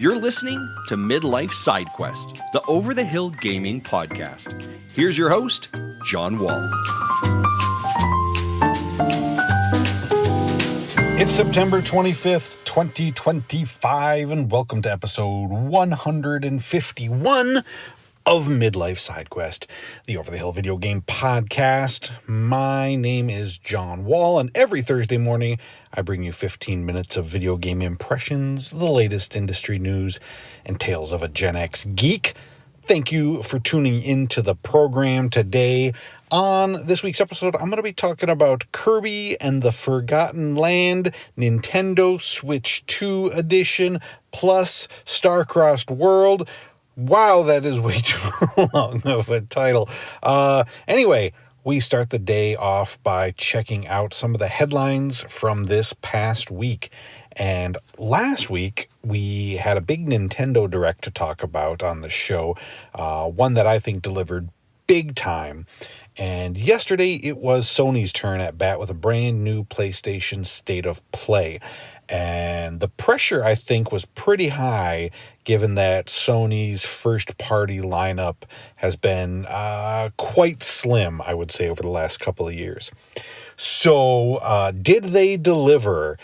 You're listening to Midlife Side Quest, the Over the Hill Gaming Podcast. Here's your host, John Wall. It's September 25th, 2025, and welcome to episode 151 of Midlife Side Quest, the Over the Hill video game podcast. My name is John Wall, and every Thursday morning, I bring you 15 minutes of video game impressions, the latest industry news, and tales of a Gen X geek. Thank you for tuning into the program today. On this week's episode, I'm going to be talking about Kirby and the Forgotten Land, Nintendo Switch 2 Edition, plus Star-Crossed World. Wow, that is way too long of a title. Anyway, we start the day off by checking out some of the headlines from this past week. And last week, we had a big Nintendo Direct to talk about on the show, one that I think delivered big time. And yesterday, it was Sony's turn at bat with a brand new PlayStation State of Play. And the pressure, I think, was pretty high, given that Sony's first-party lineup has been quite slim, I would say, over the last couple of years. So, did they deliver?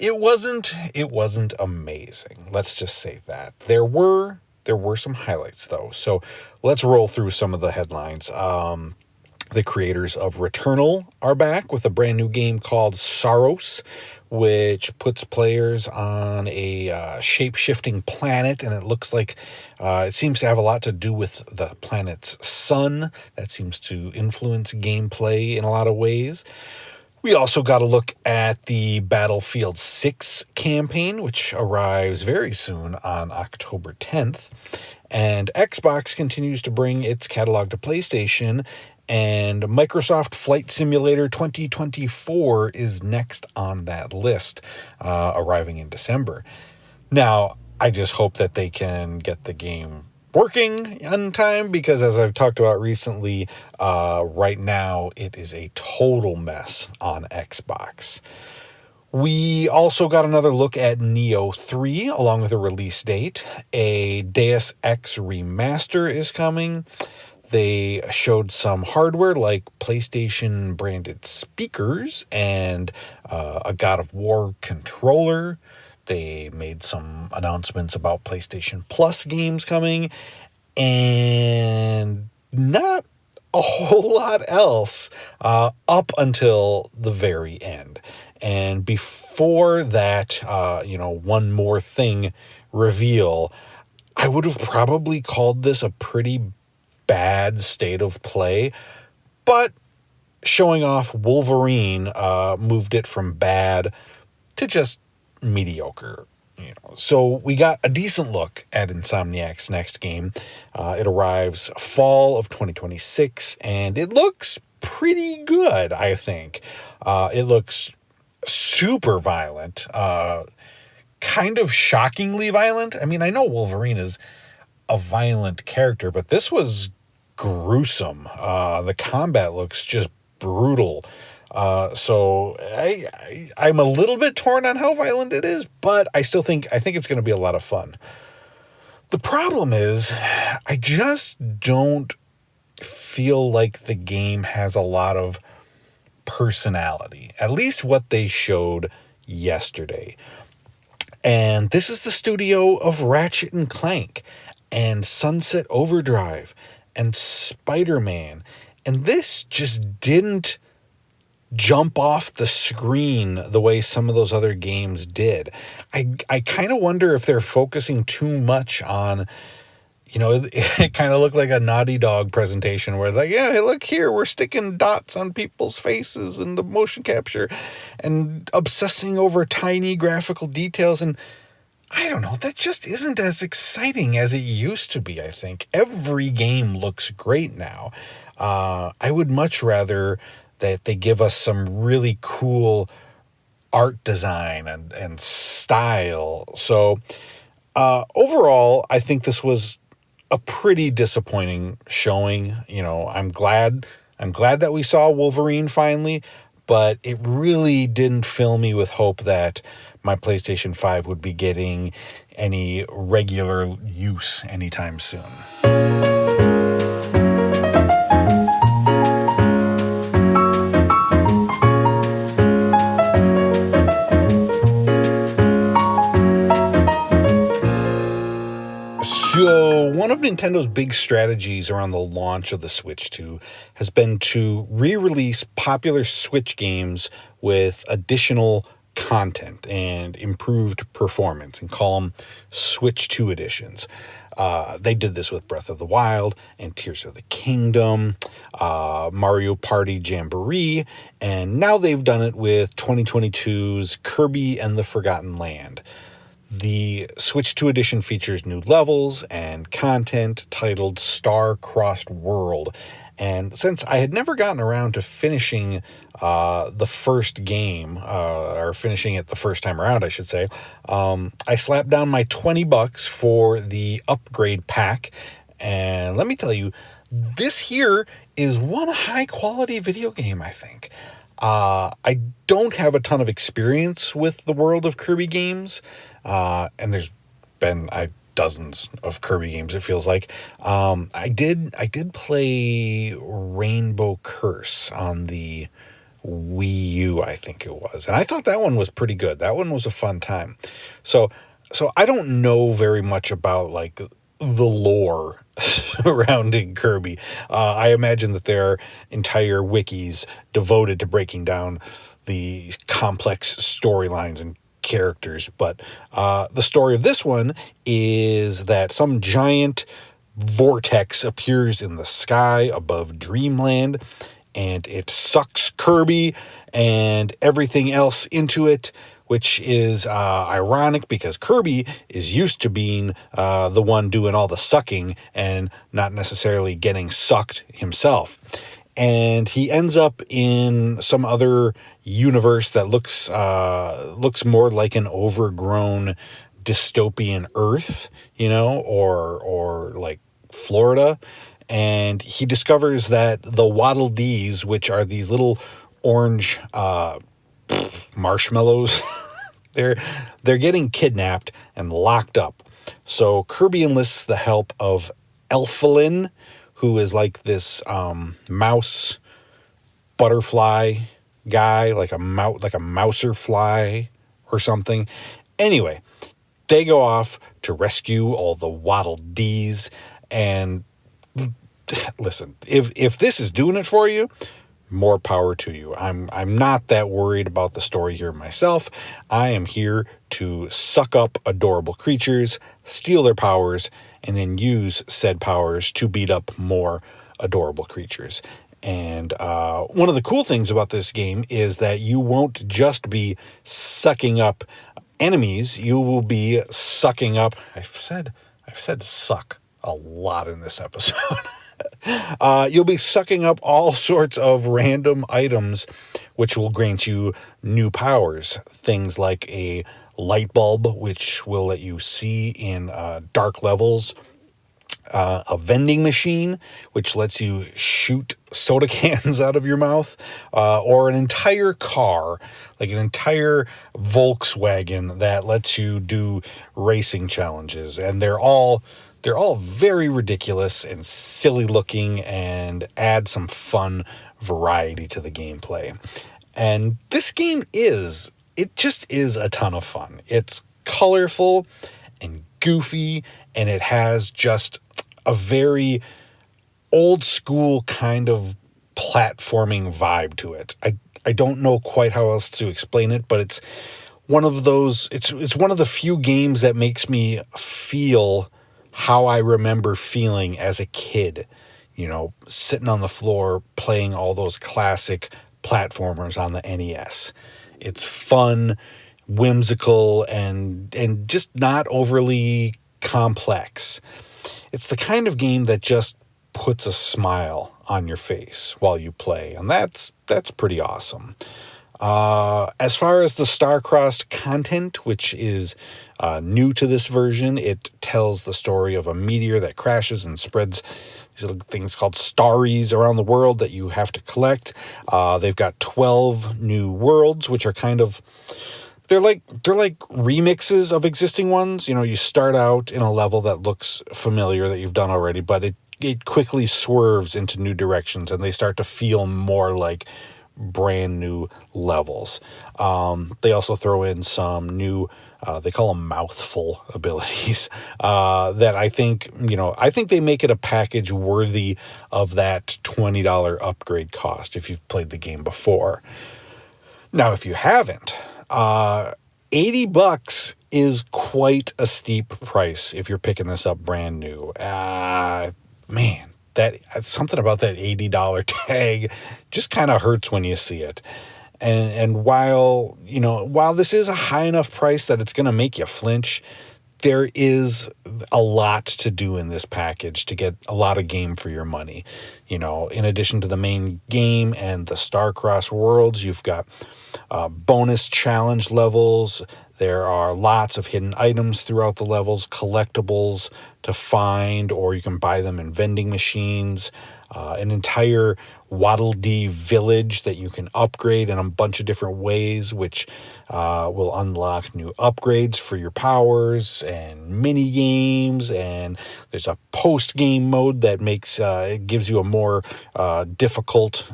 It wasn't amazing. Let's just say that. There were some highlights, though. So let's roll through some of the headlines. The creators of Returnal are back with a brand new game called Saros, which puts players on a shape-shifting planet, and it looks like it seems to have a lot to do with the planet's sun. That seems to influence gameplay in a lot of ways. We also got a look at the Battlefield 6 campaign, which arrives very soon on October 10th. And Xbox continues to bring its catalog to PlayStation, and Microsoft Flight Simulator 2024 is next on that list, arriving in December. Now, I just hope that they can get the game working on time, because as I've talked about recently, right now it is a total mess on Xbox. We also got another look at Neo 3 along with a release date. A Deus Ex remaster is coming. They showed some hardware like PlayStation branded speakers and a God of War controller. They made some announcements about PlayStation Plus games coming, and not a whole lot else up until the very end. And before that, one more thing reveal, I would have probably called this a pretty bad state of play, but showing off Wolverine moved it from bad to just mediocre. So we got a decent look at Insomniac's next game. It arrives fall of 2026, and it looks pretty good, I think. It looks super violent, kind of shockingly violent. I mean, I know Wolverine is a violent character, but this was gruesome. The combat looks just brutal. So I'm a little bit torn on how violent it is, but I think it's going to be a lot of fun. The problem is, I just don't feel like the game has a lot of personality, at least what they showed yesterday. And this is the studio of Ratchet and Clank and Sunset Overdrive and Spider-Man. And this just didn't jump off the screen the way some of those other games did. I kind of wonder if they're focusing too much on, it kind of looked like a Naughty Dog presentation where it's like, yeah, hey, look here, we're sticking dots on people's faces and the motion capture and obsessing over tiny graphical details. And I don't know, that just isn't as exciting as it used to be, I think. Every game looks great now. I would much rather that they give us some really cool art design and style. So overall, I think this was a pretty disappointing showing. I'm glad that we saw Wolverine finally, but it really didn't fill me with hope that my PlayStation 5 would be getting any regular use anytime soon. So, one of Nintendo's big strategies around the launch of the Switch 2 has been to re-release popular Switch games with additional content and improved performance and call them Switch 2 editions. They did this with Breath of the Wild and Tears of the Kingdom, Mario Party Jamboree, and now they've done it with 2022's Kirby and the Forgotten Land. The Switch 2 edition features new levels and content titled Star-Crossed World. And since I had never gotten around to finishing the first game, or finishing it the first time around, I should say, I slapped down my $20 for the upgrade pack. And let me tell you, this here is one high-quality video game, I think. I don't have a ton of experience with the world of Kirby games, and there's been dozens of Kirby games, it feels like. I did play Rainbow Curse on the Wii U, I think it was, and I thought that one was pretty good. That one was a fun time. So I don't know very much about like the lore surrounding Kirby. I imagine that there are entire wikis devoted to breaking down the complex storylines and characters, but the story of this one is that some giant vortex appears in the sky above Dreamland, and it sucks Kirby and everything else into it, which is ironic because Kirby is used to being the one doing all the sucking and not necessarily getting sucked himself. And he ends up in some other universe that looks more like an overgrown dystopian Earth, or like Florida. And he discovers that the Waddle Dees, which are these little orange marshmallows, they're getting kidnapped and locked up. So Kirby enlists the help of Elfilin, who is like this mouse butterfly guy, like a mouser fly or something. Anyway, they go off to rescue all the Waddle Dees, and listen, if this is doing it for you, more power to you. I'm not that worried about the story here myself. I am here to suck up adorable creatures, steal their powers, and then use said powers to beat up more adorable creatures. And one of the cool things about this game is that you won't just be sucking up enemies, you will be sucking up, I've said suck a lot in this episode. You'll be sucking up all sorts of random items, which will grant you new powers. Things like a light bulb, which will let you see in dark levels. A vending machine, which lets you shoot soda cans out of your mouth, or an entire car, like an entire Volkswagen that lets you do racing challenges. And they're all very ridiculous and silly looking and add some fun variety to the gameplay. And this game just is a ton of fun. It's colorful and goofy, and it has just a very old school kind of platforming vibe to it. I don't know quite how else to explain it, but it's one of those, it's one of the few games that makes me feel how I remember feeling as a kid, sitting on the floor playing all those classic platformers on the NES. It's fun, whimsical, and just not overly complex. It's the kind of game that just puts a smile on your face while you play, and that's pretty awesome. As far as the star-crossed content, which is new to this version, it tells the story of a meteor that crashes and spreads these little things called starries around the world that you have to collect. They've got 12 new worlds, which are kind of... They're like remixes of existing ones. You know, you start out in a level that looks familiar that you've done already, but it quickly swerves into new directions, and they start to feel more like brand new levels. They also throw in some new, they call them mouthful abilities, that I think they make it a package worthy of that $20 upgrade cost if you've played the game before. Now, if you haven't, $80 is quite a steep price if you're picking this up brand new. Man, that something about that $80 tag just kind of hurts when you see it. And while this is a high enough price that it's going to make you flinch, there is a lot to do in this package to get a lot of game for your money. You know, in addition to the main game and the Star-Crossed worlds, you've got bonus challenge levels. There are lots of hidden items throughout the levels, collectibles to find, or you can buy them in vending machines. An entire Waddle Dee village that you can upgrade in a bunch of different ways, which will unlock new upgrades for your powers and mini games. And there's a post-game mode that it gives you a more difficult,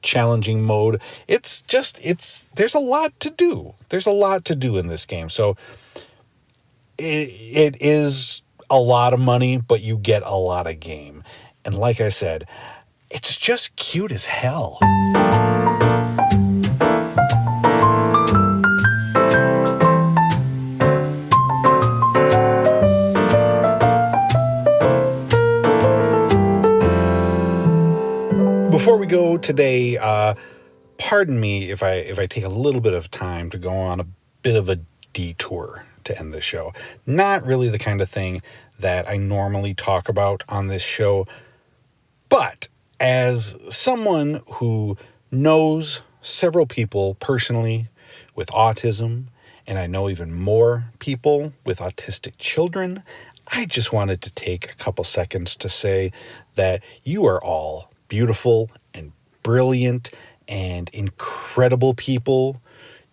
challenging mode. There's a lot to do. There's a lot to do in this game. So it is a lot of money, but you get a lot of game. And like I said, it's just cute as hell. Before we go today, pardon me if I take a little bit of time to go on a bit of a detour to end the show. Not really the kind of thing that I normally talk about on this show, but as someone who knows several people personally with autism, and I know even more people with autistic children, I just wanted to take a couple seconds to say that you are all beautiful and brilliant and incredible people.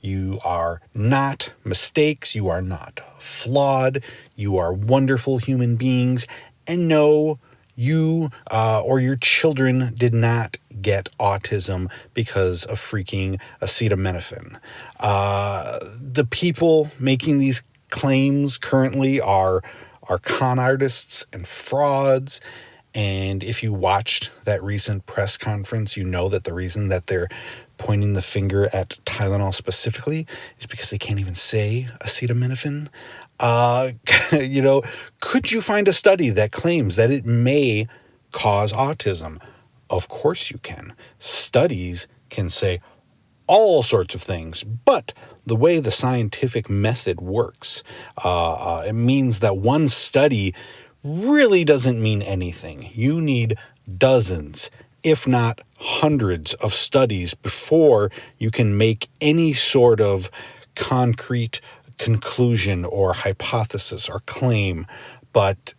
You are not mistakes. You are not flawed. You are wonderful human beings. And no, you or your children did not get autism because of freaking acetaminophen. The people making these claims currently are con artists and frauds. And if you watched that recent press conference, you know that the reason that they're pointing the finger at Tylenol specifically is because they can't even say acetaminophen. Could you find a study that claims that it may cause autism? Of course you can. Studies can say all sorts of things, but the way the scientific method works, it means that one study really doesn't mean anything. You need dozens, if not hundreds of studies before you can make any sort of concrete conclusion or hypothesis or claim. But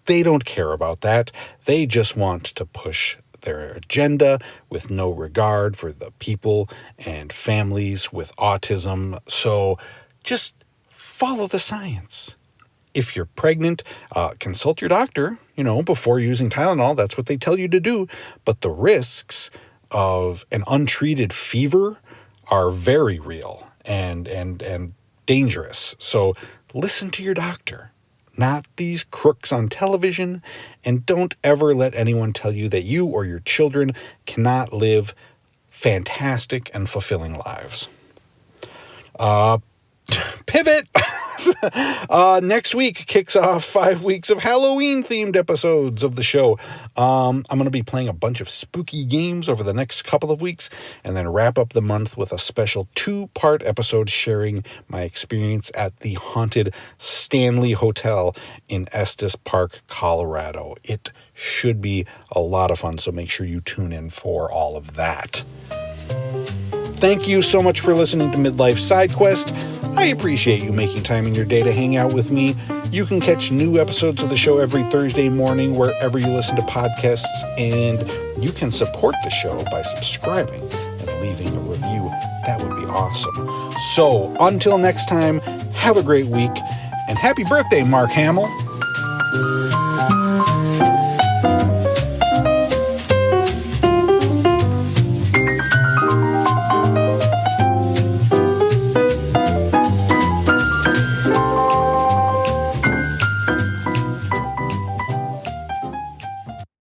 they don't care about that. They just want to push their agenda with no regard for the people and families with autism. So just follow the science. If you're pregnant, consult your doctor, before using Tylenol. That's what they tell you to do. But the risks of an untreated fever are very real and dangerous. So listen to your doctor, not these crooks on television, and don't ever let anyone tell you that you or your children cannot live fantastic and fulfilling lives. Pivot! Next week kicks off 5 weeks of Halloween-themed episodes of the show. I'm going to be playing a bunch of spooky games over the next couple of weeks, and then wrap up the month with a special 2-part episode sharing my experience at the haunted Stanley Hotel in Estes Park, Colorado. It should be a lot of fun, so make sure you tune in for all of that. Thank you so much for listening to Midlife Side Quest. I appreciate you making time in your day to hang out with me. You can catch new episodes of the show every Thursday morning wherever you listen to podcasts, and you can support the show by subscribing and leaving a review. That would be awesome. So, until next time, have a great week, and happy birthday, Mark Hamill.